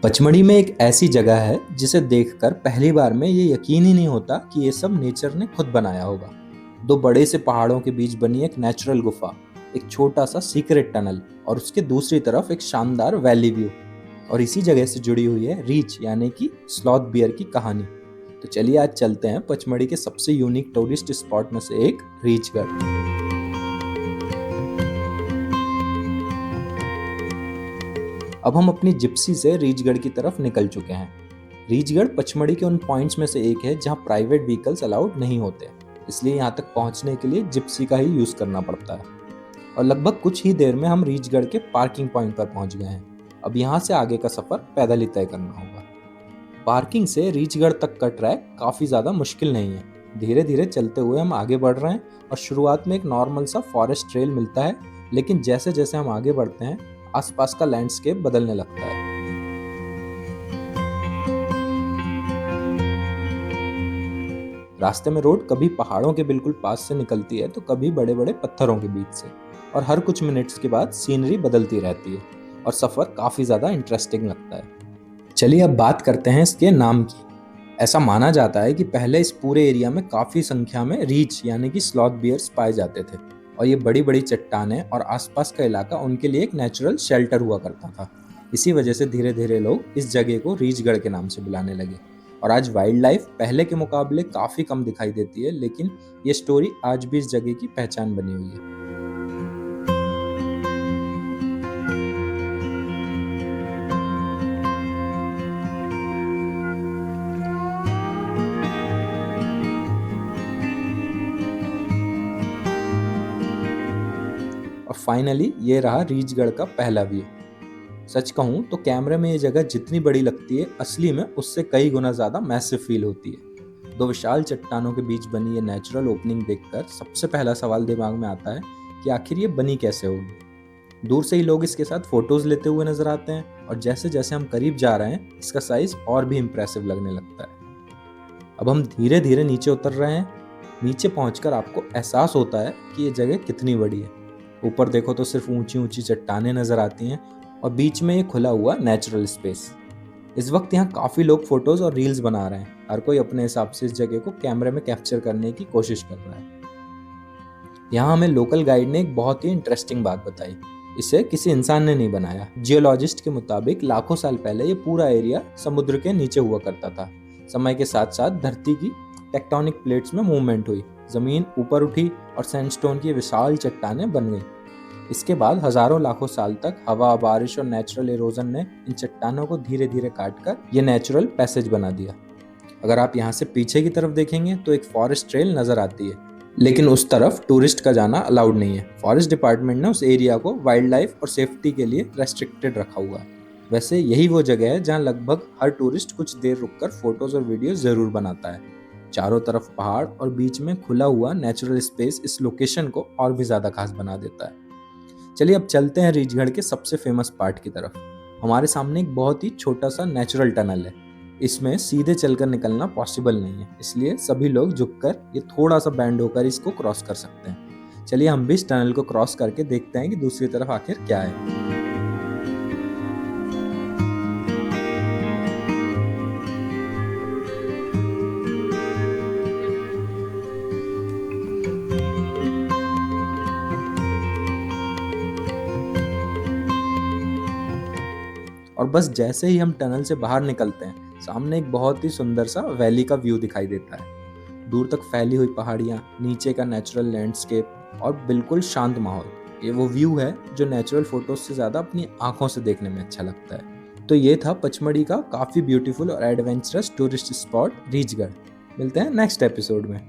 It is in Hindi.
पचमढ़ी में एक ऐसी जगह है जिसे देखकर पहली बार में ये यकीन ही नहीं होता कि ये सब नेचर ने खुद बनाया होगा। दो बड़े से पहाड़ों के बीच बनी एक नेचुरल गुफा, एक छोटा सा सीक्रेट टनल और उसके दूसरी तरफ एक शानदार वैली व्यू। और इसी जगह से जुड़ी हुई है रीच यानी कि स्लॉथ बियर की कहानी। तो चलिए आज चलते हैं पचमढ़ी के सबसे यूनिक टूरिस्ट स्पॉट में से एक रीचगढ़। अब हम अपनी जिप्सी से रीचगढ़ की तरफ निकल चुके हैं। रीचगढ़ पचमढ़ी के उन पॉइंट्स में से एक है जहां प्राइवेट व्हीकल्स अलाउड नहीं होते, इसलिए यहां तक पहुंचने के लिए जिप्सी का ही यूज करना पड़ता है। और लगभग कुछ ही देर में हम रीचगढ़ के पार्किंग पॉइंट पर पहुंच गए हैं। अब यहाँ से आगे का सफर पैदल ही तय करना होगा। पार्किंग से रीचगढ़ तक का ट्रैक काफी ज्यादा मुश्किल नहीं है। धीरे धीरे चलते हुए हम आगे बढ़ रहे हैं और शुरुआत में एक नॉर्मल सा फॉरेस्ट ट्रेल मिलता है, लेकिन जैसे जैसे हम आगे बढ़ते हैं आसपास का लैंडस्केप बदलने लगता है। रास्ते में रोड कभी पहाड़ों के बिल्कुल पास से निकलती है तो कभी बड़े बड़े पत्थरों के बीच से, और हर कुछ मिनट्स के बाद सीनरी बदलती रहती है और सफर काफी ज्यादा इंटरेस्टिंग लगता है। चलिए अब बात करते हैं इसके नाम की। ऐसा माना जाता है कि पहले इस पूरे एरिया में काफी संख्या में रीच यानी कि स्लॉथ बियर्स पाए जाते थे, और ये बड़ी बड़ी चट्टानें और आसपास का इलाका उनके लिए एक नेचुरल शेल्टर हुआ करता था। इसी वजह से धीरे धीरे लोग इस जगह को रीचगढ़ के नाम से बुलाने लगे। और आज वाइल्ड लाइफ पहले के मुकाबले काफी कम दिखाई देती है, लेकिन ये स्टोरी आज भी इस जगह की पहचान बनी हुई है। और फाइनली ये रहा रीचगढ़ का पहला व्यू। सच कहूँ तो कैमरे में ये जगह जितनी बड़ी लगती है, असली में उससे कई गुना ज्यादा मैसिव फील होती है। दो विशाल चट्टानों के बीच बनी ये नेचुरल ओपनिंग देखकर सबसे पहला सवाल दिमाग में आता है कि आखिर ये बनी कैसे होगी। दूर से ही लोग इसके साथ फोटोज लेते हुए नजर आते हैं, और जैसे जैसे हम करीब जा रहे हैं इसका साइज और भी इम्प्रेसिव लगने लगता है। अब हम धीरे धीरे नीचे उतर रहे हैं। नीचे पहुंचकर आपको एहसास होता है कि ये जगह कितनी बड़ी है। ऊपर देखो तो सिर्फ ऊंची ऊंची चट्टानें नजर आती हैं और बीच में ये खुला हुआ नेचुरल स्पेस। इस वक्त यहाँ काफी लोग फोटोज और रील्स बना रहे हैं। हर कोई अपने हिसाब से इस जगह को कैमरे में कैप्चर करने की कोशिश कर रहा है। यहाँ हमें लोकल गाइड ने एक बहुत ही इंटरेस्टिंग बात बताई। इसे किसी इंसान ने नहीं बनाया। जियोलॉजिस्ट के मुताबिक लाखों साल पहले ये पूरा एरिया समुद्र के नीचे हुआ करता था। समय के साथ साथ धरती की टेक्टोनिक प्लेट्स में मूवमेंट हुई, जमीन ऊपर उठी और सैंडस्टोन की विशाल चट्टानें बन गई। इसके बाद हजारों लाखों साल तक हवा, बारिश और नेचुरल इरोजन ने इन चट्टानों को धीरे धीरे काटकर ये नेचुरल पैसेज बना दिया। अगर आप यहाँ से पीछे की तरफ देखेंगे तो एक फॉरेस्ट ट्रेल नजर आती है, लेकिन उस तरफ टूरिस्ट का जाना अलाउड नहीं है। फॉरेस्ट डिपार्टमेंट ने उस एरिया को वाइल्ड लाइफ और सेफ्टी के लिए रेस्ट्रिक्टेड रखा हुआ है। वैसे यही वो जगह है जहाँ लगभग हर टूरिस्ट कुछ देर रुककर फोटोज और वीडियो जरूर बनाता है। चारों तरफ पहाड़ और बीच में खुला हुआ नेचुरल स्पेस इस लोकेशन को और भी ज्यादा खास बना देता है। चलिए अब चलते हैं रीचगढ़ के सबसे फेमस पार्ट की तरफ। हमारे सामने एक बहुत ही छोटा सा नेचुरल टनल है। इसमें सीधे चलकर निकलना पॉसिबल नहीं है, इसलिए सभी लोग झुककर ये थोड़ा सा बैंड होकर इसको क्रॉस कर सकते हैं। चलिए हम भी इस टनल को क्रॉस करके देखते हैं कि दूसरी तरफ आखिर क्या है। और बस जैसे ही हम टनल से बाहर निकलते हैं, सामने एक बहुत ही सुंदर सा वैली का व्यू दिखाई देता है। दूर तक फैली हुई पहाड़ियाँ, नीचे का नेचुरल लैंडस्केप और बिल्कुल शांत माहौल। ये वो व्यू है जो नेचुरल फोटोज से ज़्यादा अपनी आंखों से देखने में अच्छा लगता है। तो ये था पचमढ़ी का काफ़ी ब्यूटीफुल और एडवेंचरस टूरिस्ट स्पॉट रीचगढ़। मिलते हैं नेक्स्ट एपिसोड में।